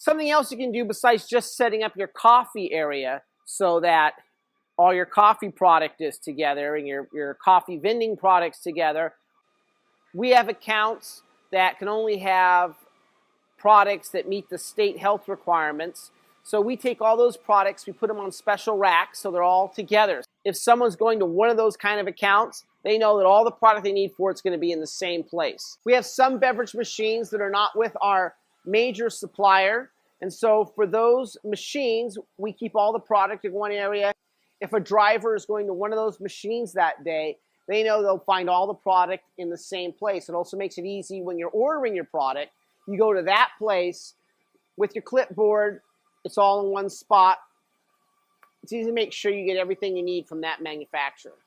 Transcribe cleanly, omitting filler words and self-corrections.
Something else you can do besides just setting up your coffee area so that all your coffee product is together and your coffee vending products together. We have accounts that can only have products that meet the state health requirements. So we take all those products, we put them on special racks so they're all together. If someone's going to one of those kind of accounts, they know that all the product they need for it's going to be in the same place. We have some beverage machines that are not with our major supplier. And so for those machines, we keep all the product in one area. If a driver is going to one of those machines that day, they know they'll find all the product in the same place. It also makes it easy when you're ordering your product. You go to that place with your clipboard. It's all in one spot. It's easy to make sure you get everything you need from that manufacturer.